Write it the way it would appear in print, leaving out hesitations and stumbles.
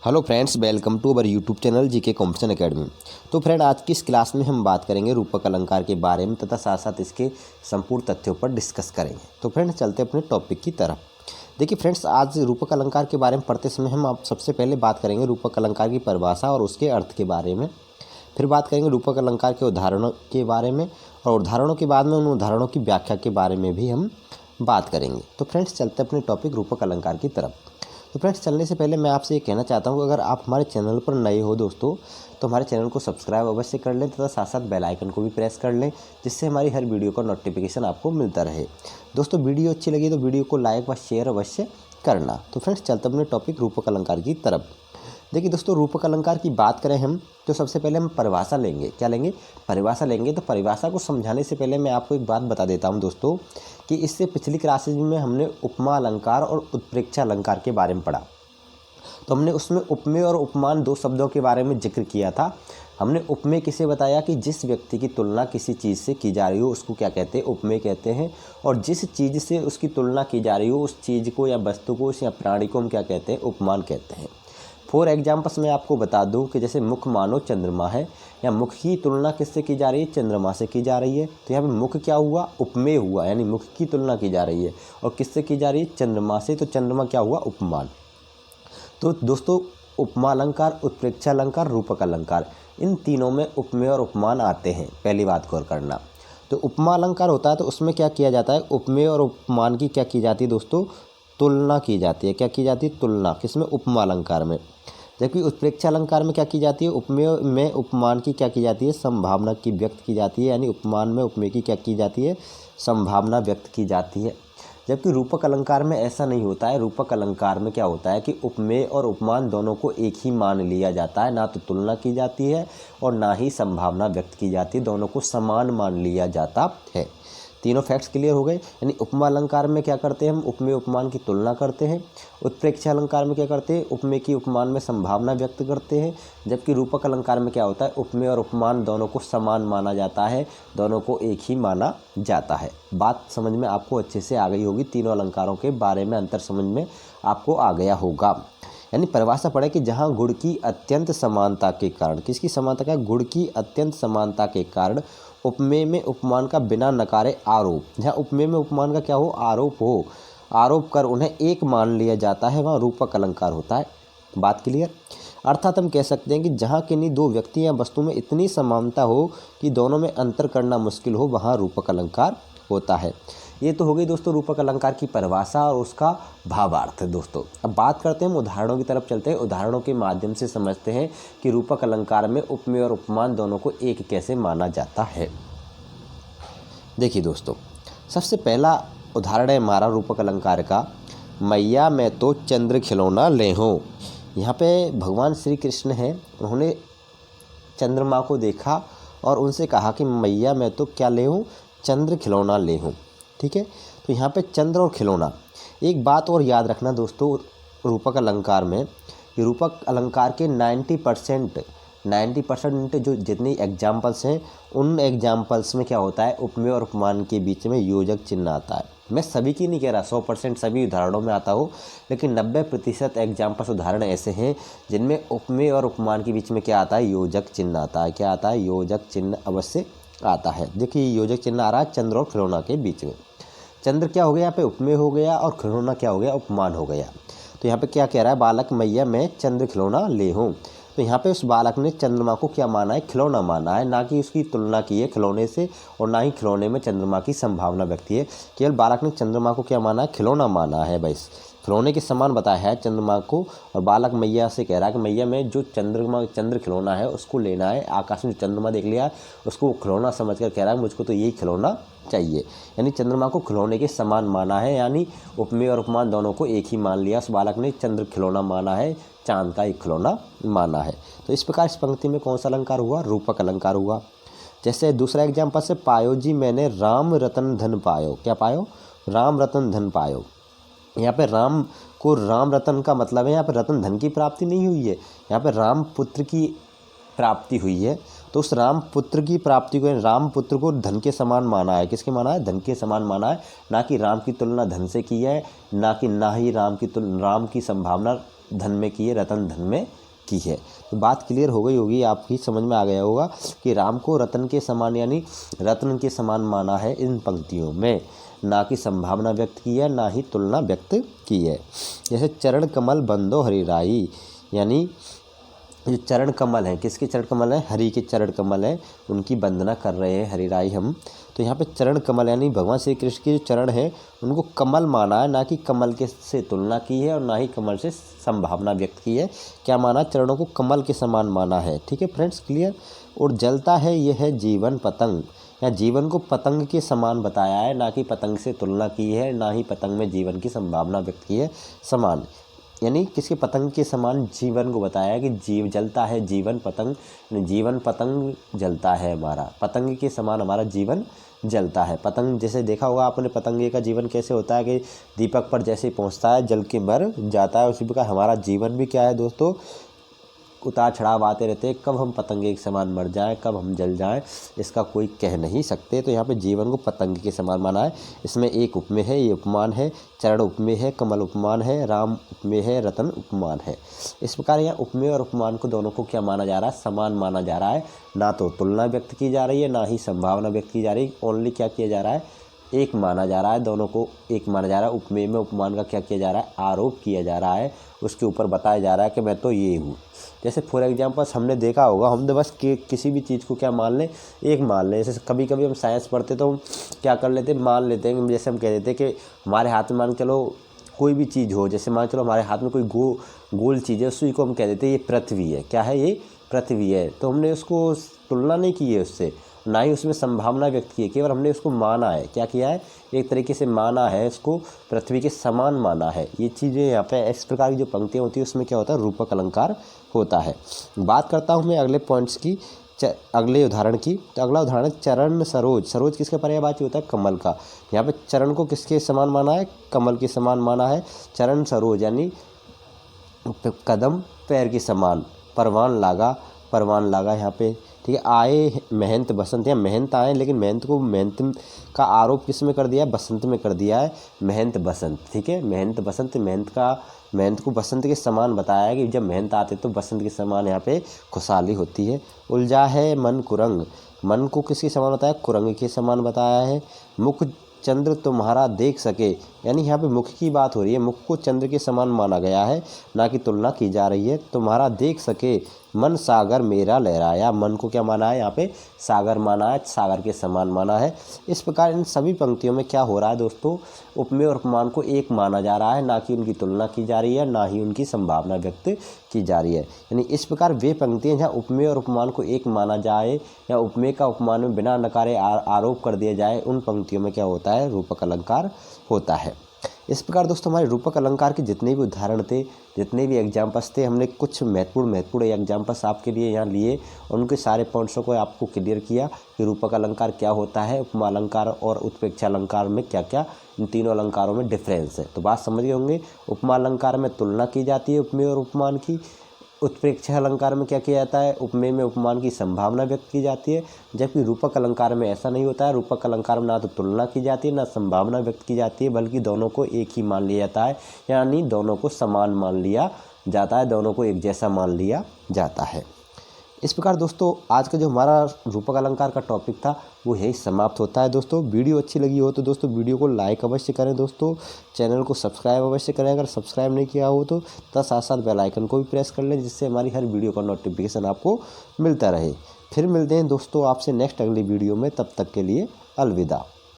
Hello friends, welcome to our YouTube channel GK competition academy. तो friend, आज की इस क्लास में हम बात करेंगे रूपक अलंकार के बारे में तथा साथ साथ इसके संपूर्ण तथ्यों पर डिस्कस करेंगे। तो फ्रेंड्स, चलते अपने टॉपिक की तरफ। देखिए फ्रेंड्स, आज रूपक अलंकार के बारे में पढ़ते समय हम आप सबसे पहले बात करेंगे रूपक अलंकार की परिभाषा और उसके अर्थ के बारे में। फिर बात करेंगे रूपक अलंकार के उदाहरणों के बारे में, और उदाहरणों के बाद में उन उदाहरणों की व्याख्या के बारे में भी हम बात करेंगे। तो फ्रेंड्स, चलते अपने टॉपिक रूपक अलंकार की तरफ। तो फ्रेंड्स, चलने से पहले मैं आपसे ये कहना चाहता हूँ, अगर आप हमारे चैनल पर नए हो दोस्तों, तो हमारे चैनल को सब्सक्राइब अवश्य कर लें तथा साथ साथ बेल आइकन को भी प्रेस कर लें, जिससे हमारी हर वीडियो का नोटिफिकेशन आपको मिलता रहे। दोस्तों, वीडियो अच्छी लगी तो वीडियो को लाइक व शेयर अवश्य करना। तो फ्रेंड्स, चलते अपने टॉपिक रूपक अलंकार की तरफ। देखिए दोस्तों, रूपक अलंकार की बात करें हम, तो सबसे पहले हम परिभाषा लेंगे। क्या लेंगे? परिभाषा लेंगे। तो परिभाषा को समझाने से पहले मैं आपको एक बात बता देता हूं दोस्तों, कि इससे पिछली क्लासेज में हमने उपमा अलंकार और उत्प्रेक्षा अलंकार के बारे में पढ़ा। तो हमने उसमें उपमेय और उपमान दो शब्दों के बारे में जिक्र किया था। हमने उपमेय किसे बताया कि जिस व्यक्ति की तुलना किसी चीज़ से की जा रही हो उसको क्या कहते हैं? उपमेय कहते हैं। और जिस चीज़ से उसकी तुलना की जा रही हो उस चीज़ को या वस्तु को या प्राणी को हम क्या कहते हैं? उपमान कहते हैं। फॉर एग्जाम्पल्स मैं आपको बता दूं कि जैसे मुख मानो चंद्रमा है, या मुख की तुलना किससे की जा रही है? चंद्रमा से की जा रही है। तो यहाँ पे मुख क्या हुआ? उपमेय हुआ, यानी मुख की तुलना की जा रही है। और किससे की जा रही है? चंद्रमा से। तो चंद्रमा क्या हुआ? उपमान। तो दोस्तों, उपमा अलंकार, उत्प्रेक्षा अलंकार, रूपक अलंकार, इन तीनों में उपमेय और उपमान आते हैं। पहली बात गौर करना। तो उपमा अलंकार होता है तो उसमें क्या किया जाता है? उपमेय और उपमान की क्या की जाती है दोस्तों? तुलना की जाती है। क्या की जाती है? तुलना। किसमें? उपमा अलंकार में। जबकि उत्प्रेक्षा अलंकार में क्या की जाती है? उपमेय में उपमान की क्या की जाती है? संभावना की व्यक्त की जाती है। यानी उपमान में उपमेय की क्या की जाती है? संभावना व्यक्त की जाती है। जबकि रूपक अलंकार में ऐसा नहीं होता है। रूपक अलंकार में क्या होता है कि उपमेय और उपमान दोनों को एक ही मान लिया जाता है। ना तो तुलना की जाती है और ना ही संभावना व्यक्त की जाती है। दोनों को समान मान लिया जाता है। तीनों फैक्ट्स क्लियर हो गए। यानी उपमा अलंकार में क्या करते हैं हम? उपमेय उपमान की तुलना करते हैं। उत्प्रेक्षा अलंकार में क्या करते हैं? उपमेय की उपमान में संभावना व्यक्त करते हैं। जबकि रूपक अलंकार में क्या होता है? उपमेय और उपमान दोनों को समान माना जाता है, दोनों को एक ही माना जाता है। बात समझ में आपको अच्छे से आ गई होगी। तीनों अलंकारों के बारे में अंतर समझ में आपको आ गया होगा। यानी परिभाषा पढ़े कि जहाँ गुण की अत्यंत समानता के कारण, किसकी समानता का? गुण की अत्यंत समानता के कारण उपमेय में उपमान का बिना नकारे आरोप, जहाँ उपमेय में उपमान का क्या हो? आरोप हो, आरोप कर उन्हें एक मान लिया जाता है, वहाँ रूपक अलंकार होता है। बात क्लियर? अर्थात हम कह सकते हैं कि जहाँ किन्हीं दो व्यक्ति या वस्तु में इतनी समानता हो कि दोनों में अंतर करना मुश्किल हो, वहाँ रूपक अलंकार होता है। ये तो हो गई दोस्तों रूपक अलंकार की परिभाषा और उसका भावार्थ। दोस्तों, अब बात करते हैं, हम उदाहरणों की तरफ चलते हैं। उदाहरणों के माध्यम से समझते हैं कि रूपक अलंकार में उपमेय और उपमान दोनों को एक कैसे माना जाता है। देखिए दोस्तों, सबसे पहला उदाहरण है हमारा रूपक अलंकार का, मैया मैं तो चंद्र खिलौना ले हूँ। यहाँ पे भगवान श्री कृष्ण हैं, उन्होंने चंद्रमा को देखा और उनसे कहा कि मैया मैं तो क्या ले हूँ? चंद्र खिलौना ले हूँ। ठीक है। तो यहाँ पे चंद्र और खिलौना, एक बात और याद रखना दोस्तों, रूपक अलंकार में, ये रूपक अलंकार के 90% जो जितनी एग्जाम्पल्स हैं, उन एग्जाम्पल्स में क्या होता है? उपमेय और उपमान के बीच में योजक चिन्ह आता है। मैं सभी की नहीं कह रहा 100% सभी उदाहरणों में आता हो, लेकिन 90% एग्जाम्पल्स उदाहरण ऐसे हैं जिनमें उपमेय और उपमान के बीच में क्या आता है? योजक चिन्ह आता है। क्या आता है? योजक चिन्ह अवश्य आता है। देखिए, योजक चिन्ह आ रहा है चंद्र और खिलौना के बीच में। चंद्र क्या हो गया? यहाँ पे उपमेय हो गया, और खिलौना क्या हो गया? उपमान हो गया। तो यहाँ पे क्या कह रहा है? बालक मैया मैं चंद्र खिलौना ले हूँ। तो यहाँ पे उस बालक ने चंद्रमा को क्या माना है? खिलौना माना है, ना कि उसकी तुलना की है खिलौने से, और ना ही खिलौने में चंद्रमा की संभावना व्यक्ति है। केवल बालक ने चंद्रमा को क्या माना है? खिलौना माना है। बस खिलौने के समान बताया है चंद्रमा को, और बालक मैया से कह रहा है कि मैया में जो चंद्र खिलौना है उसको लेना है। आकाश में चंद्रमा देख लिया, उसको खिलौना समझकर कह रहा है मुझको तो यही खिलौना चाहिए। यानी चंद्रमा को खिलौने के समान माना है, यानी उपमेय और उपमान दोनों को एक ही मान लिया। उस बालक ने चंद्र खिलौना माना है, चांद का एक खिलौना माना है। तो इस प्रकार इस पंक्ति में कौन सा अलंकार हुआ? रूपक अलंकार हुआ। जैसे दूसरा एग्जाम्पल से, पायो जी मैंने राम रतन धन पायो। क्या पायो? राम रतन धन पायो। यहाँ पे राम को राम रतन का मतलब है यहाँ पे रतन धन की प्राप्ति नहीं हुई है, यहाँ पे राम पुत्र की प्राप्ति हुई है। तो उस राम पुत्र की प्राप्ति को, राम पुत्र को धन के समान माना है। किसके माना है? धन के समान माना है, ना कि राम की तुलना धन से की है, ना ही राम की संभावना धन में की है, रतन धन में की है। तो बात क्लियर हो गई होगी, आपकी समझ में आ गया होगा कि राम को रतन के समान यानी रत्न के समान माना है इन पंक्तियों में, ना कि संभावना व्यक्त की है, ना ही तुलना व्यक्त की है। जैसे चरण कमल बंदो हरिराई, यानी जो चरण कमल हैं, किसके चरण कमल हैं? हरि के चरण कमल हैं, उनकी वंदना कर रहे हैं हरिराई हम। तो यहाँ पे चरण कमल यानी भगवान श्री कृष्ण के जो चरण हैं उनको कमल माना है, ना कि कमल के से तुलना की है और ना ही कमल से संभावना व्यक्त की है। क्या माना? चरणों को कमल के समान माना है। ठीक है फ्रेंड्स, क्लियर। और जलता है यह है जीवन पतंग, या जीवन को पतंग के समान बताया है, ना कि पतंग से तुलना की है, ना ही पतंग में जीवन की संभावना व्यक्त की है। समान यानी किसके? पतंग के समान जीवन को बताया है कि जीव जलता है जीवन पतंग, जीवन पतंग जलता है हमारा, पतंग के समान हमारा जीवन जलता है। पतंग जैसे देखा होगा आपने, पतंगे का जीवन कैसे होता है कि दीपक पर जैसे ही पहुंचता है जल के मर जाता है, उसी प्रकार हमारा जीवन भी क्या है दोस्तों? उतार चढ़ाव आते रहते हैं। कब हम पतंगे के समान मर जाएं, कब हम जल जाएं, इसका कोई कह नहीं सकते। तो यहाँ पे जीवन को पतंग के समान माना है। इसमें एक उपमेय है, ये उपमान है, चरण उपमेय है, कमल उपमान है, राम उपमेय है, रतन उपमान है। इस प्रकार यहाँ उपमेय और उपमान को दोनों को क्या माना जा रहा है? समान माना जा रहा है। ना तो तुलना व्यक्त की जा रही है, ना ही संभावना व्यक्त की जा रही है। ओनली क्या किया जा रहा है? एक माना जा रहा है, दोनों को एक माना जा रहा है। उपमेय में उपमान का क्या किया जा रहा है? आरोप किया जा रहा है, उसके ऊपर बताया जा रहा है कि मैं तो ये हूँ। जैसे फॉर एग्जांपल हमने देखा होगा, हम तो बस किसी भी चीज़ को क्या मान लें? एक मान लें। जैसे कभी कभी हम साइंस पढ़ते तो हम क्या कर लेते हैं? मान लेते हैं। जैसे हम कह देते हैं कि हमारे हाथ में मान चलो कोई भी चीज़ हो, जैसे मान चलो हमारे हाथ में कोई गोल चीज़ है, उसी को हम कह देते हैं ये पृथ्वी है। क्या है? ये पृथ्वी है। तो हमने उसको तुलना नहीं की है उससे, ना ही उसमें संभावना व्यक्त की है, केवल हमने उसको माना है। क्या किया है? एक तरीके से माना है, उसको पृथ्वी के समान माना है। ये चीज़ें यहाँ पे इस प्रकार की जो पंक्तियाँ होती है उसमें क्या होता है? रूपक अलंकार होता है। बात करता हूँ मैं अगले पॉइंट्स की, अगले उदाहरण की। तो अगला उदाहरण है चरण सरोज। सरोज किसका पर्यायवाची होता है? कमल का। यहाँ पे चरण को किसके समान माना है? कमल के समान माना है। चरण सरोज यानी कदम पैर के समान। परवान लागा यहाँ पे। ठीक है। आए महंत बसंत, या महंत आए, लेकिन महंत को महंत का आरोप किस में कर दिया है? बसंत में कर दिया है। महंत बसंत। ठीक है। महंत बसंत, महंत को बसंत के समान बताया है कि जब महंत आते तो बसंत के समान यहाँ पे खुशहाली होती है। उलझा है मन कुरंग, मन को किसके समान बताया? कुरंग के समान बताया है। मुख चंद्र तुम्हारा देख सके, यानी यहाँ पे मुख की बात हो रही है। मुख को चंद्र के समान माना गया है, ना कि तुलना की जा रही है। तुम्हारा देख सके मन सागर मेरा लहराया, मन को क्या माना है? यहाँ पे सागर माना है, सागर के समान माना है। इस प्रकार इन सभी पंक्तियों में क्या हो रहा है दोस्तों? उपमेय और उपमान को एक माना जा रहा है, ना कि उनकी तुलना की जा रही है, ना ही उनकी संभावना व्यक्त की जा रही है। यानी इस प्रकार वे पंक्तियाँ जहाँ उपमेय और उपमान को एक माना जाए या उपमेय का उपमान में बिना नकारे आरोप कर दिया जाए, उन पंक्तियों में क्या होता है? रूपक अलंकार होता है। इस प्रकार दोस्तों हमारे रूपक अलंकार के जितने भी उदाहरण थे, जितने भी एग्जाम्पल्स थे, हमने कुछ महत्वपूर्ण एग्जाम्पल्स आपके लिए यहाँ लिए, उनके सारे पॉइंट्सों को आपको क्लियर किया कि रूपक अलंकार क्या होता है, उपमा अलंकार और उत्प्रेक्षा अलंकार में क्या क्या इन तीनों अलंकारों में डिफरेंस है। तो बात समझ गए होंगे। उपमा अलंकार में तुलना की जाती है उपमेय और उपमान की। उत्प्रेक्षा अलंकार में क्या किया जाता है? उपमेय में उपमान की संभावना व्यक्त की जाती है। जबकि रूपक अलंकार में ऐसा नहीं होता है। रूपक अलंकार में ना तो तुलना की जाती है, ना संभावना व्यक्त की जाती है, बल्कि दोनों को एक ही मान लिया जाता है, यानी दोनों को समान मान लिया जाता है, दोनों को एक जैसा मान लिया जाता है। इस प्रकार दोस्तों आज का जो हमारा रूपक अलंकार का टॉपिक था वो यही समाप्त होता है। दोस्तों वीडियो अच्छी लगी हो तो दोस्तों वीडियो को लाइक अवश्य करें। दोस्तों चैनल को सब्सक्राइब अवश्य करें, अगर सब्सक्राइब नहीं किया हो तो साथ साथ बेल आइकन को भी प्रेस कर लें, जिससे हमारी हर वीडियो का नोटिफिकेशन आपको मिलता रहे। फिर मिलते हैं दोस्तों आपसे नेक्स्ट अगली वीडियो में, तब तक के लिए अलविदा।